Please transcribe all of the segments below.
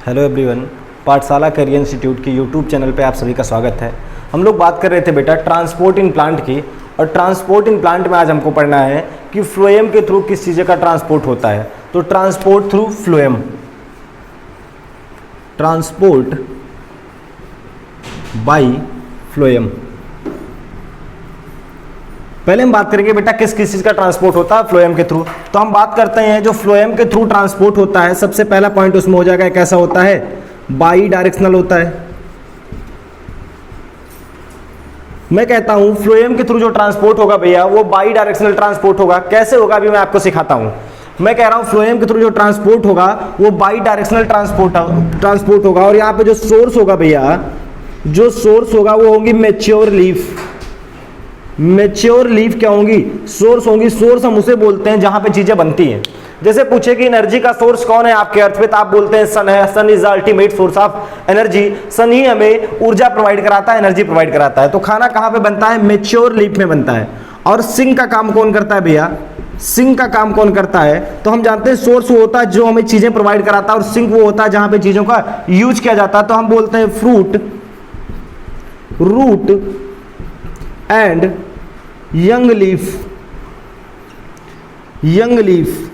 Hello everyone, पाठशाला career institute की YouTube channel पे आप सभी का स्वागत है। हम लोग बात कर रहे थे बेटा ट्रांसपोर्ट इन प्लांट की, और ट्रांसपोर्ट इन प्लांट में आज हमको पढ़ना है कि फ्लोएम के थ्रू किस चीज़ का ट्रांसपोर्ट होता है। तो transport through phloem, transport by phloem. पहले हम बात करेंगे बेटा किस किस चीज़ का ट्रांसपोर्ट होता है फ्लोएम के थ्रू। तो हम बात करते हैं जो फ्लोएम के थ्रू ट्रांसपोर्ट होता है, सबसे पहला पॉइंट उसमें हो जाएगा कैसा होता है, बाई डायरेक्शनल होता है। मैं कहता हूं फ्लोएम के थ्रू जो ट्रांसपोर्ट होगा भैया वो बाई डायरेक्शनल ट्रांसपोर्ट होगा। कैसे होगा अभी मैं आपको सिखाता हूं। मैं कह रहा हूं फ्लोएम के थ्रू जो ट्रांसपोर्ट होगा वो बाई डायरेक्शनल ट्रांसपोर्ट होगा। और यहां पे जो सोर्स होगा भैया, जो सोर्स होगा वो होंगी मैच्योर लीफ। मैच्योर लीफ क्या होंगी, सोर्स होंगी। सोर्स हम उसे बोलते हैं जहां पे चीजें बनती हैं। जैसे पूछे कि एनर्जी का सोर्स कौन है आपके अर्थ पे, तो आप बोलते हैं सन है। Sun is the ultimate source of energy. Sun ही हमें ऊर्जा प्रोवाइड कराता है, एनर्जी प्रोवाइड कराता है। तो खाना कहां पे बनता है, मैच्योर लीफ में बनता है। और सिंक का काम कौन करता है भैया, सिंक का काम कौन करता है, तो हम जानते हैं सोर्स वो होता है जो हमें चीजें प्रोवाइड कराता है, और सिंक वो होता है जहां पे चीजों का यूज किया जाता है। तो हम बोलते हैं fruit, root and young leaf. Young leaf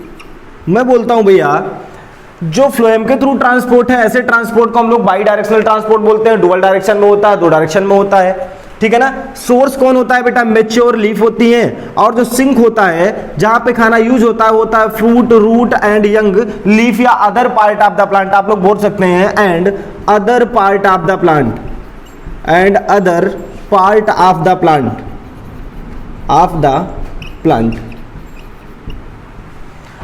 मैं बोलता हूं भैया जो फ्लोएम के थ्रू ट्रांसपोर्ट है, ऐसे ट्रांसपोर्ट को हम लोग बाई डायरेक्शनल ट्रांसपोर्ट बोलते हैं। डुअल डायरेक्शन में होता है, दो डायरेक्शन में होता है, ठीक है ना। सोर्स कौन होता है बेटा, मैच्योर लीफ होती है। और जो सिंक होता है जहां पे खाना यूज होता है वो होता है fruit, root and young leaf या other part of the plant. आप लोग बोल सकते हैं and other part of the plant, and other part of the plant, of the plant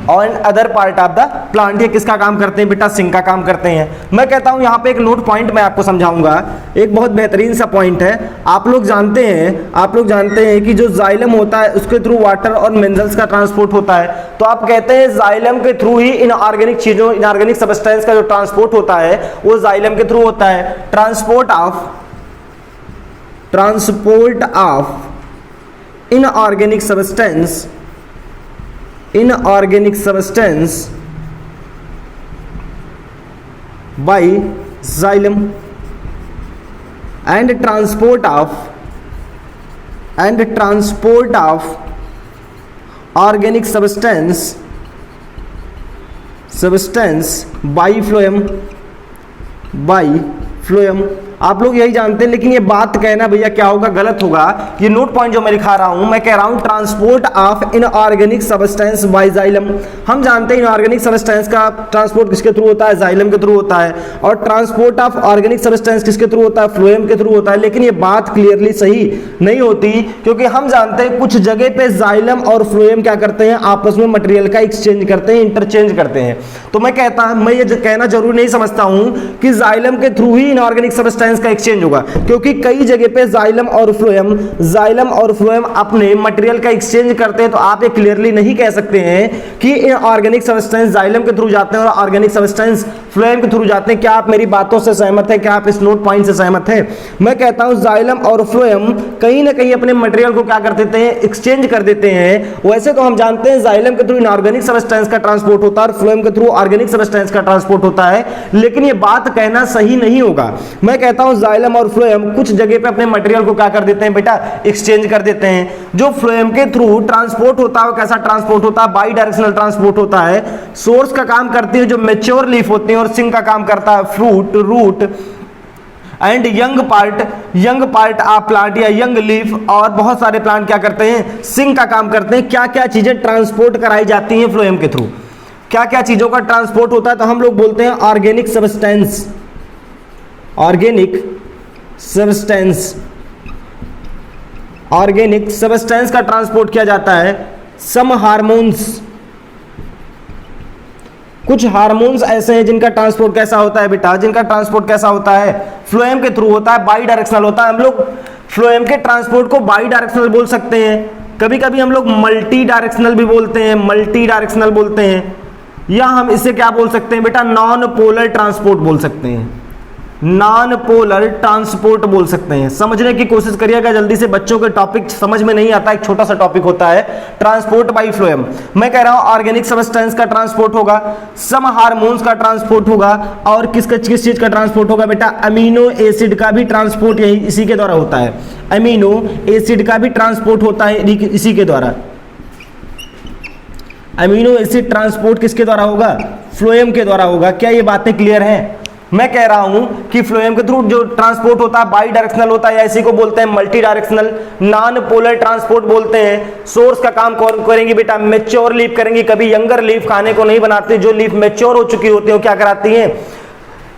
और other part of the plant. ये किसका काम करते हैं बेटा, सिंक का काम करते हैं। मैं कहता हूं यहां पे एक नोट पॉइंट मैं आपको समझाऊंगा, एक बहुत बेहतरीन सा पॉइंट है। आप लोग जानते हैं कि जो जाइलम होता है उसके थ्रू वाटर और मिनरल्स का ट्रांसपोर्ट होता है। तो आप कहते हैं जाइलम के थ्रू ही इनऑर्गेनिक चीजों, इनऑर्गेनिक सब्सटेंस का जो ट्रांसपोर्ट होता है वो जाइलम के थ्रू होता है। Transport of inorganic substance by xylem and transport of organic substance by phloem। आप लोग यही जानते हैं, लेकिन ये बात कहना भैया क्या होगा, गलत होगा। ये नोट पॉइंट जो मैं लिखा रहा हूं, मैं कह रहा हूं transport of inorganic substance by xylem. हम जानते हैं इनऑर्गेनिक सब्सटेंस का ट्रांसपोर्ट किसके थ्रू होता है, जाइलम के थ्रू होता है। और ट्रांसपोर्ट ऑफ ऑर्गेनिक सब्सटेंस किसके थ्रू होता है, फ्लोएम के थ्रू होता है। लेकिन ये बात क्लियरली सही नहीं होती, क्योंकि हम जानते हैं कुछ जगह पे जाइलम और फ्लोएम क्या करते हैं, आपस में मटेरियल का एक्सचेंज करते हैं, इंटरचेंज करते हैं। तो मैं ये कहना जरूरी नहीं समझता हूं कि जाइलम के थ्रू ही इनऑर्गेनिक सब्सटेंस का एक्सचेंज होगा, क्योंकि कई जगह पे जाइलम और फ्लोएम अपने मटेरियल का एक्सचेंज करते हैं। तो आप ये क्लियरली नहीं कह सकते हैं कि इनऑर्गेनिक सब्सटेंस जाइलम के थ्रू जाते हैं और ऑर्गेनिक सब्सटेंस फ्लोएम के थ्रू जाते हैं। क्या आप मेरी बातों से सहमत हैं, क्या आप इस नोट पॉइंट से सहमत हैं? मैं कहता हूं जाइलम और फ्लोएम कहीं ना कहीं अपने मटेरियल को क्या कर देते हैं, एक्सचेंज कर देते हैं। वैसे तो हम जानते हैं जाइलम के थ्रू इनऑर्गेनिक सब्सटेंस का ट्रांसपोर्ट होता है और फ्लोएम के थ्रू ऑर्गेनिक सब्सटेंस का ट्रांसपोर्ट होता है, लेकिन ये बात कहना सही नहीं होगा। मैं कहता हूं जाइलम और फ्लोएम कुछ जगह पे अपने मटेरियल को क्या कर देते हैं बेटा, एक्सचेंज कर देते हैं। जो फ्लोएम के थ्रू ट्रांसपोर्ट होता है वो कैसा ट्रांसपोर्ट होता है, बाई डायरेक्शनल ट्रांसपोर्ट होता है। सोर्स का काम करती है जो मैच्योर लीफ होती है, और सिंक का काम करता है fruit, root and young part of plant या यंग लीफ। और बहुत सारे प्लांट क्या करते हैं, सिंक का काम करते हैं। क्या क्या चीजें ट्रांसपोर्ट कराई जाती हैं फ्लोएम के थ्रू, क्या क्या चीजों का ट्रांसपोर्ट होता है, तो हम लोग बोलते हैं ऑर्गेनिक सब्सटेंस का ट्रांसपोर्ट किया जाता है। सम हार्मोन्स, कुछ हार्मोन्स ऐसे हैं जिनका ट्रांसपोर्ट कैसा होता है बेटा, जिनका ट्रांसपोर्ट कैसा होता है, फ्लोएम के थ्रू होता है, बाई डायरेक्शनल होता है। हम लोग फ्लोएम के ट्रांसपोर्ट को बाई डायरेक्शनल बोल सकते हैं, कभी कभी हम लोग मल्टी डायरेक्शनल भी बोलते हैं, या हम इसे क्या बोल सकते हैं बेटा, नॉन पोलर ट्रांसपोर्ट बोल सकते हैं। नॉन पोलर ट्रांसपोर्ट बोल सकते हैं। समझने की कोशिश करिएगा जल्दी से, बच्चों के टॉपिक समझ में नहीं आता, एक छोटा सा टॉपिक होता है ट्रांसपोर्ट बाय फ्लोएम। मैं कह रहा हूं ऑर्गेनिक सब्सटेंस का ट्रांसपोर्ट होगा, सम हार्मोन्स का ट्रांसपोर्ट होगा, और किस चीज का ट्रांसपोर्ट होगा बेटा, अमीनो एसिड का भी ट्रांसपोर्ट यही इसी के द्वारा होता है। अमीनो एसिड का भी ट्रांसपोर्ट होता है इसी के द्वारा। अमीनो एसिड ट्रांसपोर्ट किसके द्वारा होगा, फ्लोएम के द्वारा होगा। क्या ये बातें क्लियर हैं? मैं कह रहा हूं कि फ्लोएम के थ्रू जो ट्रांसपोर्ट होता है बाई डायरेक्शनल होता है, या इसी को बोलते हैं multi directional, non polar transport बोलते हैं। सोर्स का काम कौन करेंगी बेटा, मैच्योर लीफ करेंगी। कभी यंगर लीफ खाने को नहीं बनाती, जो लीफ मैच्योर हो चुकी होती है वो क्या कराती हैं,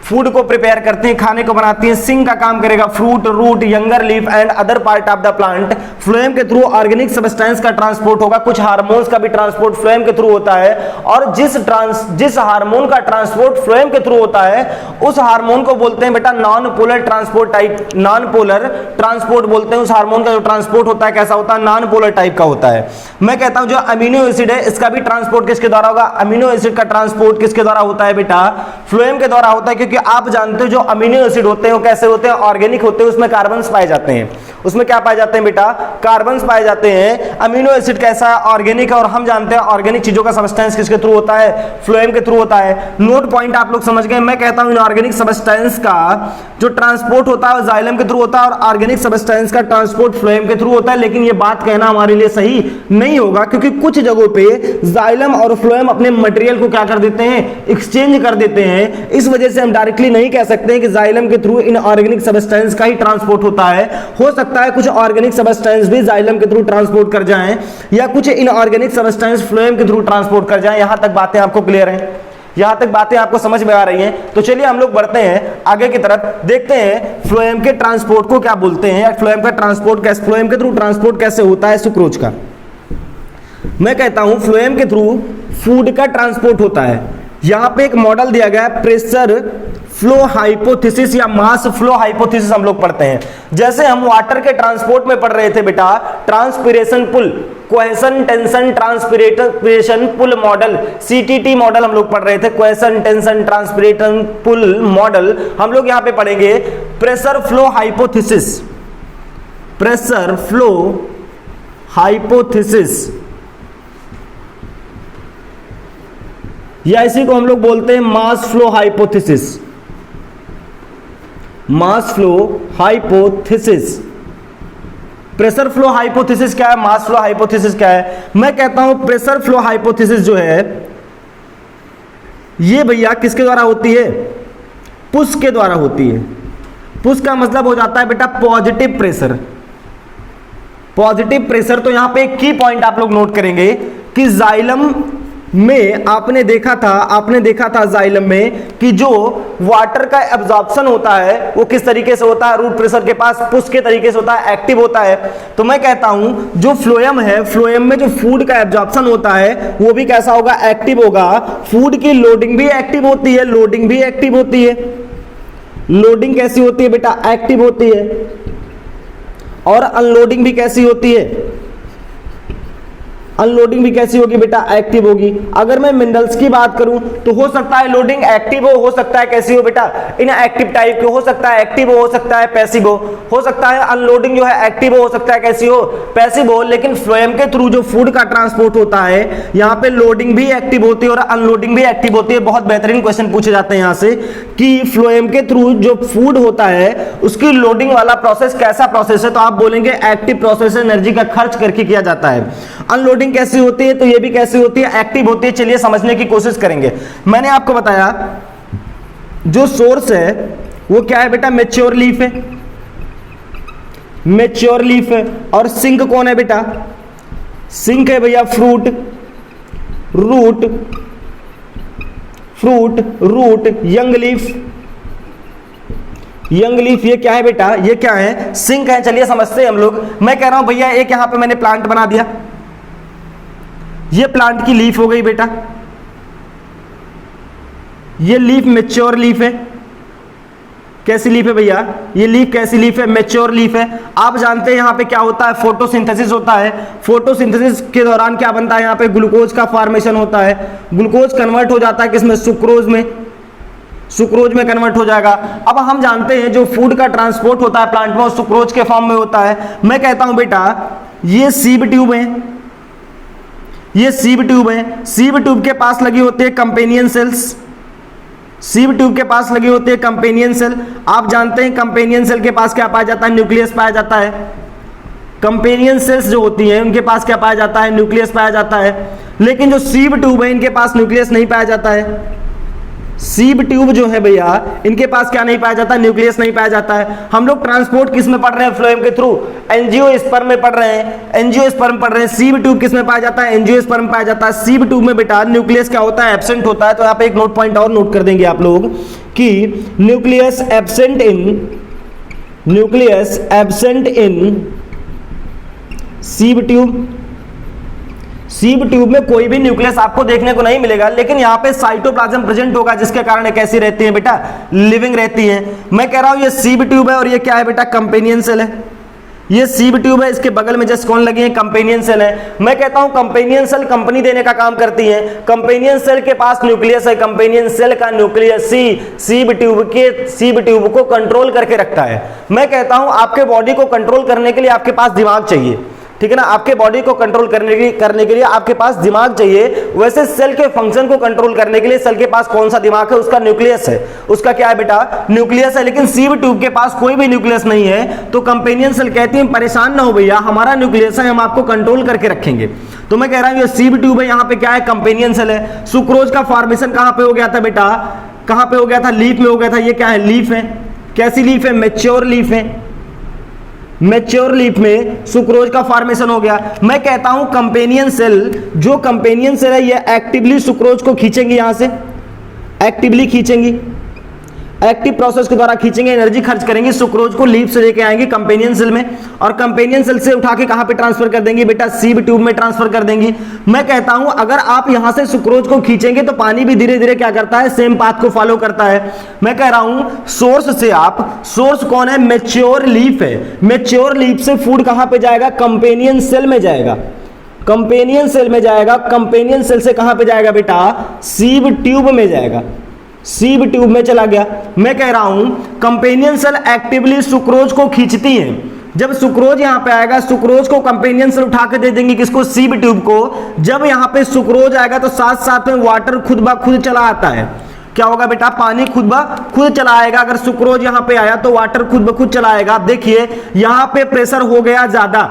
फूड को प्रिपेयर करती हैं, खाने को बनाती हैं। सिंग का काम करेगा fruit, root, younger leaf and other part of the plant. Phloem के थ्रू ऑर्गेनिक सब्सटेंस का ट्रांसपोर्ट होगा, कुछ हार्मोन्स का भी ट्रांसपोर्ट फ्लोएम के थ्रू होता है। और जिस हार्मोन का ट्रांसपोर्ट फ्लोएम के थ्रू होता है उस हार्मोन को बोलते हैं बेटा non polar transport type, non polar transport बोलते हैं। उस हार्मोन का जो ट्रांसपोर्ट होता है कैसा होता है, नॉन पोलर टाइप का होता है। मैं कहता हूं जो अमीनो एसिड है इसका भी ट्रांसपोर्ट किसके द्वारा होगा, अमीनो एसिड का ट्रांसपोर्ट किसके द्वारा होता है बेटा, फ्लोएम के द्वारा होता है। क्योंकि आप जानते हो जो अमीनो एसिड होते हैं वो कैसे होते हैं, ऑर्गेनिक होते हैं, उसमें कार्बन्स पाए जाते हैं। उसमें क्या पाए जाते हैं बेटा, कार्बन्स पाए जाते हैं। अमीनो एसिड कैसा है, ऑर्गेनिक है, और हम जानते हैं ऑर्गेनिक चीजों का सब्सटेंस किसके थ्रू होता है, फ्लोएम के थ्रू होता है। नोट पॉइंट आप लोग समझ गए। मैं कहता हूं इनऑर्गेनिक सब्सटेंस का जो ट्रांसपोर्ट होता है जाइलम के थ्रू होता है, और ऑर्गेनिक सब्सटेंस का ट्रांसपोर्ट फ्लोएम के थ्रू होता है। लेकिन ये बात कहना हमारे लिए सही नहीं होगा, क्योंकि कुछ जगहों पे जाइलम और फ्लोएम अपने मटेरियल को क्या कर देते हैं, एक्सचेंज कर देते हैं। इस वजह से हम डायरेक्टली नहीं कह सकते हैं कि जाइलम के थ्रू इनऑर्गेनिक सब्सटेंस का ही ट्रांसपोर्ट होता है। हो सकता है कुछ ऑर्गेनिक सब्सटेंस भी जाइलम के थ्रू ट्रांसपोर्ट कर जाएं, या कुछ इनऑर्गेनिक सब्सटेंस फ्लोएम के थ्रू ट्रांसपोर्ट कर जाएं। यहां तक बातें आपको क्लियर हैं, यहां तक बातें आपको समझ में आ रही हैं? तो चलिए हम लोग बढ़ते हैं आगे की तरफ, देखते हैं फ्लोएम के ट्रांसपोर्ट को क्या बोलते हैं, या फ्लोएम का ट्रांसपोर्ट कैसे, फ्लोएम के थ्रू ट्रांसपोर्ट कैसे होता है सुक्रोज का। मैं कहता हूं फ्लोएम के थ्रू फूड का ट्रांसपोर्ट होता है। यहां पे एक मॉडल दिया गया है, प्रेशर फ्लो हाइपोथेसिस या मास फ्लो हाइपोथेसिस हम लोग पढ़ते हैं। जैसे हम वाटर के ट्रांसपोर्ट में पढ़ रहे थे बेटा, transpiration pull, cohesion tension transpiration pull model, CTT model हम लोग पढ़ रहे थे, cohesion tension transpiration pull model. हम लोग यहां पे पढ़ेंगे pressure flow hypothesis, pressure flow hypothesis, या इसी को हम लोग बोलते हैं mass flow hypothesis, mass flow hypothesis. Pressure flow hypothesis क्या है, मास फ्लो हाइपोथेसिस क्या है? मैं कहता हूं प्रेशर फ्लो हाइपोथेसिस जो है ये भैया किसके द्वारा होती है, पुश के द्वारा होती है। पुश का मतलब हो जाता है बेटा पॉजिटिव प्रेशर, पॉजिटिव प्रेशर। तो यहां पे एक की पॉइंट आप लोग नोट करेंगे कि जाइलम में आपने देखा था जाइलम में कि जो वाटर का एब्जॉर्प्शन होता है वो किस तरीके से होता है, रूट प्रेशर के पास पुश के तरीके से होता है, एक्टिव होता है। तो मैं कहता हूं जो फ्लोएम है, फ्लोएम में जो फूड का एब्जॉर्प्शन होता है वो भी कैसा होगा, एक्टिव होगा। फूड की लोडिंग भी एक्टिव होती है, लोडिंग भी एक्टिव होती है। लोडिंग कैसी होती है बेटा, एक्टिव होती है। और अनलोडिंग भी कैसी होती है, अनलोडिंग भी कैसी होगी बेटा, एक्टिव होगी। अगर मैं मिनरल्स की बात करूं तो हो सकता है लोडिंग एक्टिव हो सकता है कैसी हो बेटा, इनएक्टिव टाइप के, हो सकता है एक्टिव हो सकता है पैसिव हो सकता है अनलोडिंग जो है एक्टिव हो सकता है कैसी हो, पैसिव हो। लेकिन फ्लोएम के थ्रू जो फूड का ट्रांसपोर्ट होता है यहाँ पे लोडिंग भी एक्टिव होती है और अनलोडिंग भी एक्टिव होती है। बहुत बेहतरीन क्वेश्चन पूछे जाते हैं यहाँ से कि फ्लोएम के थ्रू जो फूड होता है उसकी लोडिंग वाला प्रोसेस कैसा प्रोसेस है, तो आप बोलेंगे एक्टिव प्रोसेस, एनर्जी का खर्च करके किया जाता है। अनलोडिंग कैसी होती है, तो ये भी कैसी होती है, एक्टिव होती है। चलिए समझने की कोशिश करेंगे। मैंने आपको बताया जो सोर्स है वो क्या है बेटा, मैच्योर लीफ है, मैच्योर लीफ है। और सिंक कौन है बेटा, सिंक है भैया fruit, root, fruit, root, young leaf, young leaf ये क्या है बेटा, ये क्या है, सिंक है। चलिए समझते हैं हम लोग। मैं कह रहा हूं भैया एक यहां पे मैंने प्लांट बना दिया, ये प्लांट की लीफ हो गई बेटा, ये लीफ मैच्योर लीफ है। कैसी लीफ है भैया, ये लीफ कैसी लीफ है, मैच्योर लीफ है। आप जानते हैं यहां पे क्या होता है, फोटोसिंथेसिस होता है। फोटोसिंथेसिस के दौरान क्या बनता है, यहां पे ग्लूकोज का फॉर्मेशन होता है। ग्लूकोज कन्वर्ट हो जाता है किसमें, सुक्रोज में। सुक्रोज में कन्वर्ट हो जाएगा। अब हम जानते हैं जो फूड का ट्रांसपोर्ट होता है प्लांट में वो सुक्रोज के फॉर्म में होता है। मैं कहता हूं बेटा ये सीब ट्यूब है, ये सीब ट्यूब है, सीब ट्यूब के पास लगी होती है कंपेनियन सेल्स, सीब ट्यूब के पास लगी होती है कंपेनियन सेल। आप जानते हैं कंपेनियन सेल के पास क्या पाया जाता है, न्यूक्लियस पाया जाता है। कंपेनियन सेल्स जो होती हैं उनके पास क्या पाया जाता है, न्यूक्लियस पाया जाता है। लेकिन जो सीब ट्यूब है इनके पास न्यूक्लियस नहीं पाया जाता है। सीब ट्यूब जो है भैया इनके पास क्या नहीं पाया जाता, न्यूक्लियस नहीं पाया जाता है। हम लोग ट्रांसपोर्ट किस में पढ़ रहे हैं, फ्लोएम के थ्रू एंजियोस्पर्म में पढ़ रहे हैं, एंजियोस्पर्म पढ़ रहे हैं। सीब ट्यूब किस में पाया जाता है, एंजियोस्पर्म पाया जाता है। सीब ट्यूब में बेटा न्यूक्लियस क्या होता है, एब्सेंट होता है। तो यहाँ पे एक नोट पॉइंट और नोट कर देंगे आप लोग कि nucleus absent in sieve tube. Sieve tube में कोई भी न्यूक्लियस आपको देखने को नहीं मिलेगा, लेकिन यहाँ पे साइटोप्लाज्म प्रेजेंट होगा जिसके कारण ये कैसी रहती है बेटा, लिविंग रहती है। मैं कह रहा हूं ये सीब ट्यूब है और ये क्या है बेटा, कंपेनियन सेल है। ये सीब ट्यूब है, इसके बगल में जस्ट कौन लगी है, कंपेनियन सेल है। मैं कहता हूं कंपेनियन सेल कंपनी देने का काम करती है। कंपेनियन सेल के पास न्यूक्लियस है, कंपेनियन सेल का न्यूक्लियस सीब ट्यूब को कंट्रोल करके रखता है। मैं कहता हूं आपके बॉडी को कंट्रोल करने के लिए आपके पास दिमाग चाहिए, ठीक है ना। आपके बॉडी को कंट्रोल करने के लिए आपके पास दिमाग चाहिए। वैसे सेल के फंक्शन को कंट्रोल करने के लिए सेल के पास कौन सा दिमाग है, उसका न्यूक्लियस है, उसका क्या है बेटा, न्यूक्लियस है। लेकिन सीब ट्यूब के पास कोई भी न्यूक्लियस नहीं है। तो कंपेनियन सेल कहती है परेशान ना हो भैया, हमारा न्यूक्लियस है, हम आपको कंट्रोल करके रखेंगे। तो मैं कह रहा हूं ये सीब ट्यूब है, यहाँ पे क्या है, कंपेनियन सेल है। सुक्रोज का फॉर्मेशन कहां पे हो गया था बेटा, कहां पे हो गया था, लीफ में हो गया था। ये क्या है, लीफ है। कैसी लीफ है, मैच्योर लीफ है। मैच्योर लीफ में सुक्रोज का फॉर्मेशन हो गया। मैं कहता हूं कंपेनियन सेल, जो कंपेनियन सेल है ये एक्टिवली सुक्रोज को खींचेंगी, यहां से एक्टिवली खींचेंगी, एक्टिव प्रोसेस के द्वारा खींचेंगे, एनर्जी खर्च करेंगे, सुक्रोज को लीफ से लेके आएंगे कंपेनियन सेल में, और कंपेनियन सेल से उठा के कहां पे ट्रांसफर कर देंगे बेटा, सीब ट्यूब में ट्रांसफर कर देंगी। मैं कहता हूं अगर आप यहां से सुक्रोज को खींचेंगे तो पानी भी धीरे धीरे क्या करता है, सेम पाथ को फॉलो करता है। मैं कह रहा हूं सोर्स से आप, सोर्स कौन है, मैच्योर लीफ है। मैच्योर लीफ से फूड कहां पे जाएगा, कंपेनियन सेल में जाएगा, कंपेनियन सेल में जाएगा। कंपेनियन सेल से कहां पे जाएगा बेटा, सीब ट्यूब में जाएगा, सीब ट्यूब में चला गया। मैं कह रहा हूं कंपेनियन सेल एक्टिवली सुक्रोज को खींचती है। जब सुक्रोज यहां पे आएगा, सुक्रोज को कंपेनियन सेल उठा के दे देंगे किसको, सीब ट्यूब को। जब यहां पे सुक्रोज आएगा तो साथ साथ में वाटर खुद ब खुद चला आता है। क्या होगा बेटा, पानी खुद ब खुद चला आएगा। अगर सुक्रोज यहां पे आया तो वाटर खुद ब खुद चला आएगा। आप देखिए यहां पे प्रेशर हो गया ज्यादा,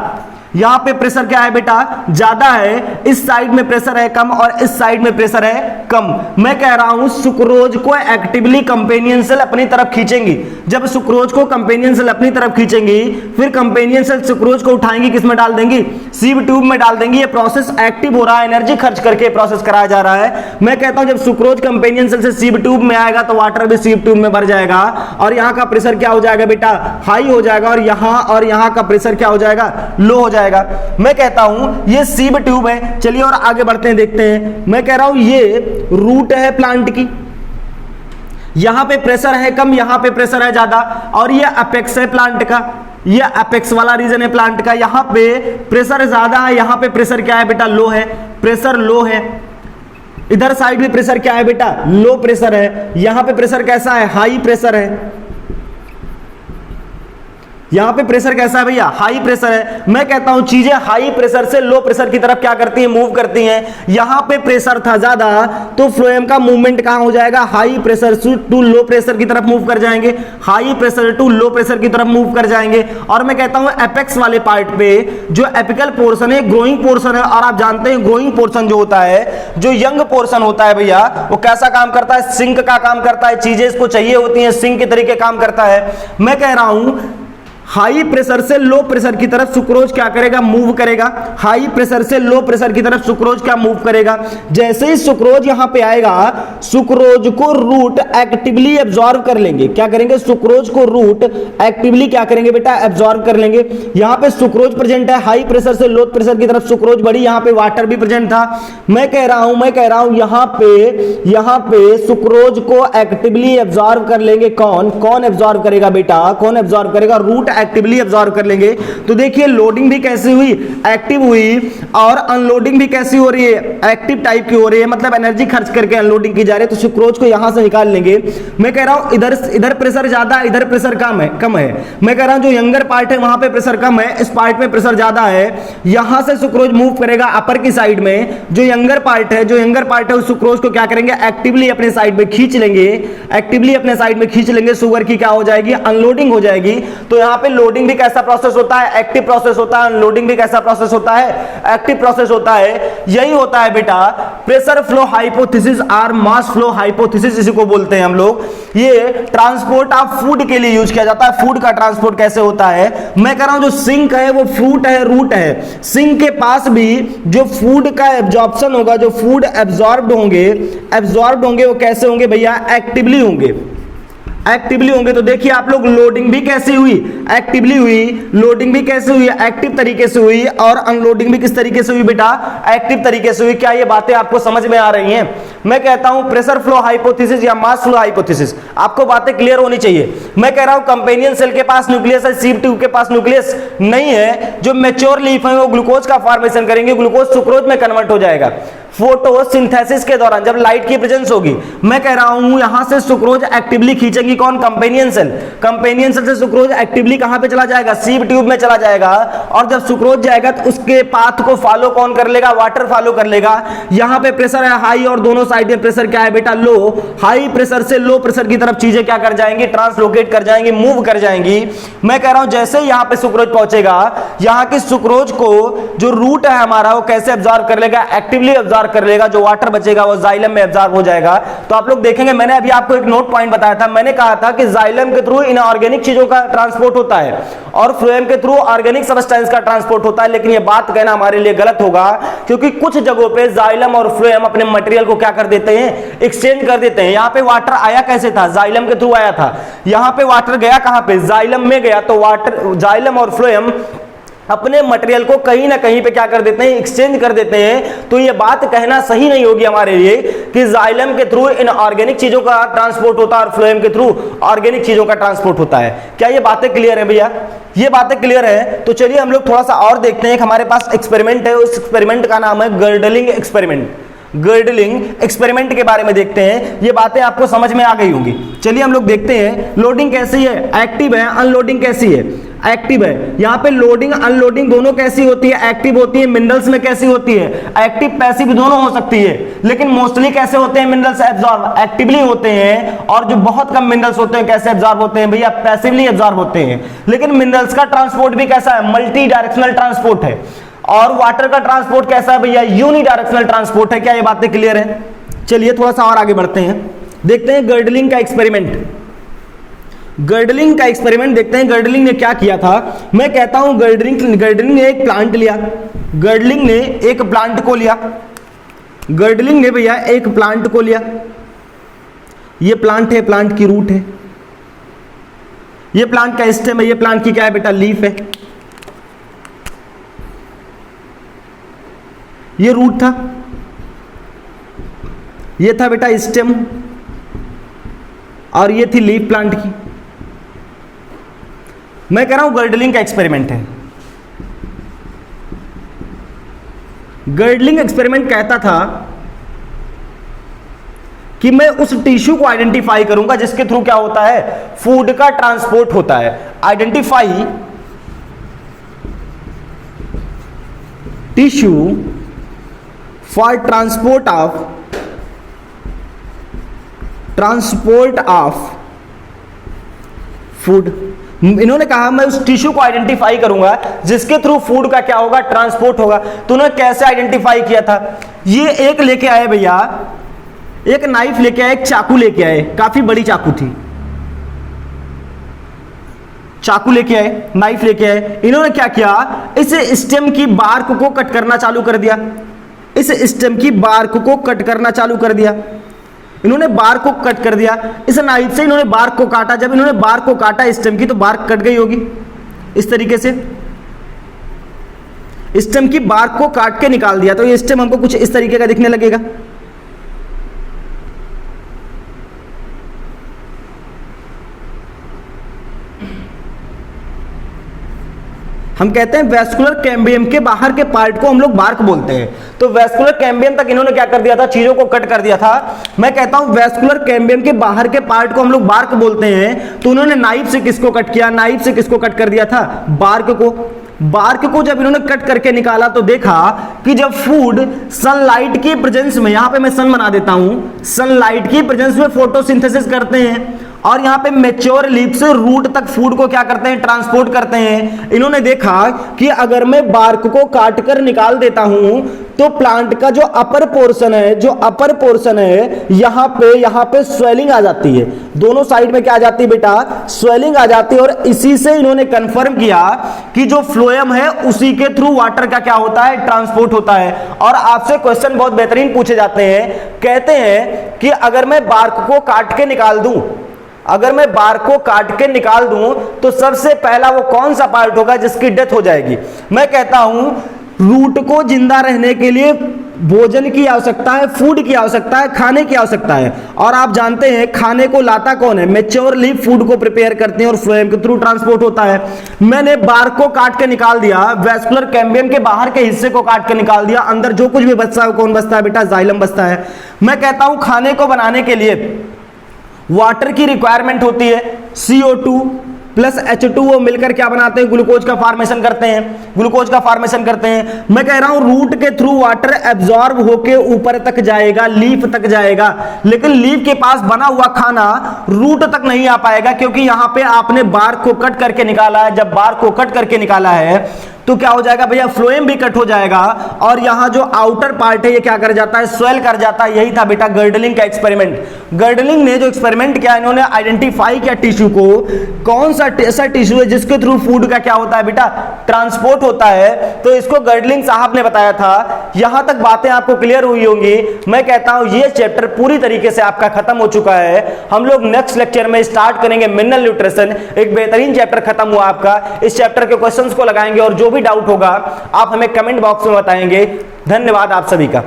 यहां पे प्रेशर क्या है बेटा, ज्यादा है। इस साइड में प्रेशर है कम और इस साइड में प्रेशर है कम। मैं कह रहा हूं सुक्रोज को एक्टिवली कंपेनियन सेल अपनी तरफ खींचेंगी। जब सुक्रोज को कंपेनियन सेल अपनी तरफ खींचेंगी, फिर कंपेनियन सेल सुक्रोज को उठाएंगी, किस में डाल देंगी, सीब ट्यूब में डाल देंगी। ये प्रोसेस एक्टिव हो रहा है, एनर्जी खर्च करके प्रोसेस कराया जा रहा है। मैं कहता हूं जब सुक्रोज कंपेनियन सेल से सीब ट्यूब में आएगा तो वाटर भी सीब ट्यूब में भर जाएगा और यहां का प्रेशर क्या हो जाएगा बेटा, हाई हो जाएगा, और यहां का प्रेशर क्या हो जाएगा, लो हो जाएगा। मैं कहता हूं ये सीब ट्यूब है। चलिए और आगे बढ़ते हैं, देखते हैं। मैं कह रहा हूं ये रूट है प्लांट की, यहां पे प्रेशर है कम, यहां पे प्रेशर है ज्यादा, और ये अपेक्स है प्लांट का, ये अपेक्स वाला रीजन है प्लांट का। यहां पे प्रेशर ज्यादा है, यहां पे प्रेशर क्या है बेटा, लो है, प्रेशर लो है। इधर साइड भी प्रेशर क्या है बेटा, लो प्रेशर है। यहां पे प्रेशर कैसा है, हाई प्रेशर है। यहां पे प्रेशर कैसा है भैया, हाई प्रेशर है। मैं कहता हूं चीजें हाई प्रेशर से लो प्रेशर की तरफ क्या करती हैं, मूव करती हैं। यहां पे प्रेशर था ज्यादा तो फ्लोएम का मूवमेंट कहां हो जाएगा, high pressure to low pressure की तरफ मूव कर जाएंगे, high pressure to low pressure की तरफ मूव कर जाएंगे। और मैं कहता हूं एपेक्स वाले पार्ट पे जो एपिकल पोर्शन है, ग्रोइंग पोर्शन है, और आप जानते हैं ग्रोइंग पोर्शन जो होता है, जो यंग पोर्शन होता है भैया, वो कैसा काम करता है, सिंक का काम करता है। चीजें इसको चाहिए होती हैं, सिंक के तरीके काम करता है। मैं कह रहा हूं हाई प्रेशर से लो प्रेशर की तरफ सुक्रोज क्या करेगा, मूव करेगा। हाई प्रेशर से लो प्रेशर की तरफ सुक्रोज क्या मूव करेगा। जैसे ही सुक्रोज यहां पे आएगा, सुक्रोज को रूट एक्टिवली एब्जॉर्ब कर लेंगे। क्या करेंगे, सुक्रोज को रूट एक्टिवली क्या करेंगे बेटा, एब्जॉर्ब कर लेंगे। यहां पे सुक्रोज प्रेजेंट है, हाई प्रेशर से लो प्रेशर की तरफ सुक्रोज बढ़ी, यहां पे वाटर भी प्रेजेंट था। मैं कह रहा हूं यहां पे सुक्रोज को एक्टिवली एब्जॉर्ब कर लेंगे। कौन एब्जॉर्ब करेगा बेटा, कौन एब्जॉर्ब करेगा, रूट एक्टिवली एब्जॉर्ब कर लेंगे। तो देखिए लोडिंग भी कैसे हुई, एक्टिव हुई, और अनलोडिंग भी कैसी हो रही है, एक्टिव टाइप की हो रही है, मतलब एनर्जी खर्च करके अनलोडिंग की जा रही है। तो सुक्रोज को यहां से निकाल लेंगे। मैं कह रहा हूं इधर प्रेशर ज्यादा, इधर प्रेशर कम है। मैं कह रहा हूं जो यंगर पार्ट है वहां पे प्रेशर कम है, इस पार्ट में प्रेशर ज्यादा है। यहां से सुक्रोज मूव करेगा अपर की साइड में। जो यंगर पार्ट है उस सुक्रोज को क्या करेंगे, एक्टिवली अपने साइड में खींच लेंगे, एक्टिवली अपने साइड में खींच लेंगे। शुगर की क्या हो जाएगी, अनलोडिंग हो जाएगी। तो यहां पे लोडिंग भी कैसा प्रोसेस होता है, एक्टिव प्रोसेस होता है। अनलोडिंग भी कैसा प्रोसेस होता है, एक्टिव प्रोसेस होता है। यही होता है बेटा प्रेशर फ्लो हाइपोथेसिस और मास फ्लो हाइपोथेसिस, इसी को बोलते हैं हम लोग। ये ट्रांसपोर्ट ऑफ फूड के लिए यूज किया जाता है। फूड का ट्रांसपोर्ट कैसे होता है, मैं कह रहा हूं जो सिंक है वो फ्रूट है, रूट है। सिंक के पास भी जो फूड का एब्जॉर्प्शन होगा, जो फूड एब्जॉर्ब्ड होंगे वो कैसे होंगे भैया, एक्टिवली होंगे, एक्टिवली होंगे। तो देखिए आप लोग लोडिंग भी कैसी हुई, एक्टिवली हुई। लोडिंग भी कैसे हुई, एक्टिव तरीके से हुई। और अनलोडिंग भी किस तरीके से हुई बेटा, एक्टिव तरीके से हुई। क्या ये बातें आपको समझ में आ रही हैं? मैं कहता हूं प्रेशर फ्लो हाइपोथेसिस या मास फ्लो हाइपोथेसिस, आपको बातें क्लियर होनी चाहिए। मैं कह रहा हूं कंपेनियन सेल के पास न्यूक्लियस है, सीव ट्यूब के पास न्यूक्लियस नहीं है। जो मैच्योर लीफ है वो ग्लूकोज का फॉर्मेशन करेंगे, ग्लूकोज सुक्रोज में कन्वर्ट हो जाएगा फोटोसिंथेसिस के दौरान, जब लाइट की प्रेजेंस होगी। मैं कह रहा हूं यहां से सुक्रोज एक्टिवली खींचेगी कौन, कंपेनियन सेल। कंपेनियन सेल से सुक्रोज एक्टिवली कहां पे चला जाएगा, सीव ट्यूब में चला जाएगा। और जब सुक्रोज जाएगा तो उसके पाथ को फॉलो कौन कर लेगा, वाटर फॉलो कर लेगा। यहां पे प्रेशर है हाई और दोनों साइड में प्रेशर क्या है बेटा, लो। हाई प्रेशर से लो प्रेशर की तरफ चीजें क्या कर जाएंगी, ट्रांसलोकेट कर जाएंगी, मूव कर जाएंगी। मैं कह रहा हूं जैसे यहां पे सुक्रोज पहुंचेगा, यहां के सुक्रोज को जो रूट है हमारा वो कैसे एब्जॉर्ब कर लेगा, एक्टिवली एब्जॉर्ब कर लेगा। जो वाटर बचेगा वो जाइलम में एब्जॉर्ब हो जाएगा। तो आप लोग देखेंगे, मैंने अभी आपको एक नोट पॉइंट बताया था। मैंने कहा था कि जाइलम के थ्रू इनऑर्गेनिक चीजों का ट्रांसपोर्ट होता है और फ्लोएम के थ्रू ऑर्गेनिक सब्सटेंस का ट्रांसपोर्ट होता है। लेकिन ये बात कहना हमारे लिए गलत होगा, क्योंकि कुछ जगहों पे जाइलम और फ्लोएम अपने मटेरियल को क्या कर देते हैं, एक्सचेंज कर देते हैं। यहां पे वाटर आया कैसे था, जाइलम के थ्रू आया था। यहां पे वाटर गया कहां पे, जाइलम में गया। तो वाटर, जाइलम और फ्लोएम अपने मटेरियल को कहीं ना कहीं पे क्या कर देते हैं, एक्सचेंज कर देते हैं। तो ये बात कहना सही नहीं होगी हमारे लिए कि जाइलम के थ्रू इन ऑर्गेनिक चीजों का ट्रांसपोर्ट होता है और फ्लोएम के थ्रू ऑर्गेनिक चीजों का ट्रांसपोर्ट होता है। क्या ये बातें क्लियर है भैया, ये बातें क्लियर है? तो चलिए हम लोग थोड़ा सा और देखते हैं। हमारे पास एक्सपेरिमेंट है, उस एक्सपेरिमेंट का नाम है गर्डलिंग एक्सपेरिमेंट। गर्डलिंग एक्सपेरिमेंट के बारे में देखते हैं। ये बातें आपको समझ में आ गई होंगी। चलिए हम लोग देखते हैं लोडिंग कैसी है, एक्टिव है, अनलोडिंग कैसी है, एक्टिव है। यहां पे लोडिंग अनलोडिंग दोनों कैसी होती है, एक्टिव होती है। मिनरल्स में कैसी होती है, एक्टिव पैसिव दोनों हो सकती है। लेकिन मोस्टली कैसे होते हैं मिनरल्स, एब्जॉर्ब एक्टिवली होते हैं। और जो बहुत कम मिनरल्स होते हैं कैसे एब्जॉर्ब होते हैं भैया, पैसिवली एब्जॉर्ब होते हैं। लेकिन मिनरल्स का ट्रांसपोर्ट भी कैसा है, मल्टी डायरेक्शनल ट्रांसपोर्ट है। और वाटर का ट्रांसपोर्ट कैसा है भैया, यूनी डायरेक्शनल ट्रांसपोर्ट है। क्या ये बातें क्लियर है? चलिए थोड़ा सा और आगे बढ़ते हैं, देखते हैं गर्डलिंग का एक्सपेरिमेंट। गर्डलिंग का एक्सपेरिमेंट देखते हैं। गर्डलिंग ने क्या किया था, मैं कहता हूं गर्डलिंग ने एक प्लांट लिया। गर्डलिंग ने एक प्लांट को लिया। गर्डलिंग ने भैया एक प्लांट को लिया। ये प्लांट है, प्लांट की रूट है, ये प्लांट का स्टेम है, ये प्लांट की क्या है बेटा, लीफ है। ये रूट था, ये था बेटा स्टेम, और ये थी लीफ प्लांट की। मैं कह रहा हूं गर्डलिंग का एक्सपेरिमेंट है। गर्डलिंग एक्सपेरिमेंट कहता था कि मैं उस टिश्यू को आइडेंटिफाई करूंगा जिसके थ्रू क्या होता है, फूड का ट्रांसपोर्ट होता है। Identify tissue for transport of food. इन्होंने कहा मैं उस टिश्यू को आइडेंटिफाई करूंगा जिसके थ्रू फूड का क्या होगा, ट्रांसपोर्ट होगा। तो उन्होंने कैसे आइडेंटिफाई किया था, ये एक लेके आए भैया, एक नाइफ लेके आए, एक चाकू लेके आए, काफी बड़ी चाकू थी। चाकू लेके आए, नाइफ लेके आए। इन्होंने क्या किया, इस स्टेम की बार्क को कट करना चालू कर दिया। इस स्टेम की बार्क को कट करना चालू कर दिया। इन्होंने बार्क को कट कर दिया। इस नाइफ से इन्होंने बार्क को काटा। जब इन्होंने बार्क को काटा स्टेम की, तो बार्क कट गई होगी इस तरीके से। स्टेम की बार्क को काट के निकाल दिया, तो ये स्टेम हमको कुछ इस तरीके का दिखने लगेगा। हम कहते हैं वेस्कुलर कैम्बियम के बाहर के पार्ट को हम लोग बार्क बोलते हैं। तो वेस्कुलर कैम्बियम तक इन्होंने क्या कर दिया था, चीजों को कट कर दिया था। मैं कहता हूं वेस्कुलर कैम्बियम के बाहर के पार्ट को हम लोग बार्क बोलते हैं। तो उन्होंने नाइफ से किसको कट किया, नाइफ से किसको कट कर दिया था, बार्क को। बार्क को जब इन्होंने कट करके निकाला तो देखा कि जब फूड सनलाइट की प्रेजेंस में, यहां पे मैं सन बना देता हूं, सनलाइट की प्रेजेंस में फोटोसिंथेसिस करते हैं और यहाँ पे मैच्योर लीफ से रूट तक फूड को क्या करते हैं, ट्रांसपोर्ट करते हैं। इन्होंने देखा कि अगर मैं बार्क को काट कर निकाल देता हूं तो प्लांट का जो अपर पोर्शन है, जो अपर पोर्शन है, यहाँ पे स्वेलिंग आ जाती है। दोनों साइड में क्या आ जाती है बेटा, स्वेलिंग आ जाती है। और इसी से इन्होंने कंफर्म किया कि जो फ्लोएम है उसी के थ्रू वाटर का क्या होता है, ट्रांसपोर्ट होता है। और आपसे क्वेश्चन बहुत बेहतरीन पूछे जाते हैं, कहते हैं कि अगर मैं बार्क को काट के निकाल दूं, अगर मैं बार्क को काट के निकाल दूं तो सबसे पहला वो कौन सा पार्ट होगा जिसकी डेथ हो जाएगी। मैं कहता हूं रूट को जिंदा रहने के लिए भोजन की आवश्यकता है, फूड की आवश्यकता है, खाने की आवश्यकता है। और आप जानते हैं खाने को लाता कौन है, मैच्योर लीफ फूड को प्रिपेयर करते हैं और फ्लोएम के थ्रू ट्रांसपोर्ट होता है। मैंने बार्क को काट के निकाल दिया, वेस्कुलर कैम्बियम के बाहर के हिस्से को काट के निकाल दिया, अंदर जो कुछ भी बचता है कौन बचता है बेटा, जाइलम बचता है। मैं कहता हूं खाने को बनाने के लिए वाटर की रिक्वायरमेंट होती है, CO2 प्लस H2O मिलकर क्या बनाते हैं, ग्लूकोज का फॉर्मेशन करते हैं, ग्लूकोज का फॉर्मेशन करते हैं। मैं कह रहा हूं रूट के थ्रू वाटर एब्जॉर्ब होके ऊपर तक जाएगा, लीफ तक जाएगा, लेकिन लीफ के पास बना हुआ खाना रूट तक नहीं आ पाएगा, क्योंकि यहां पे आपने बार्क को कट करके निकाला है। जब बार्क को कट करके निकाला है तो क्या हो जाएगा भैया, फ्लोएम भी कट हो जाएगा और यहां जो आउटर पार्ट है ये क्या कर जाता है, स्वेल कर जाता है। यही था बेटा गर्डलिंग का एक्सपेरिमेंट। गर्डलिंग ने जो एक्सपेरिमेंट किया, इन्होंने आइडेंटिफाई किया टिश्यू को, कौन सा ऐसा टिश्यू है जिसके थ्रू फूड का क्या होता है बेटा, ट्रांसपोर्ट होता है। तो इसको गर्डलिंग साहब ने बताया था। यहां तक बातें आपको क्लियर हुई होंगी। मैं कहता हूं ये चैप्टर पूरी तरीके से आपका खत्म हो चुका है। हम लोग नेक्स्ट लेक्चर में स्टार्ट करेंगे मिनरल न्यूट्रिशन। एक बेहतरीन चैप्टर खत्म हुआ आपका। इस चैप्टर के क्वेश्चंस को लगाएंगे और जो भी डाउट होगा आप हमें कमेंट बॉक्स में बताएंगे। धन्यवाद आप सभी का।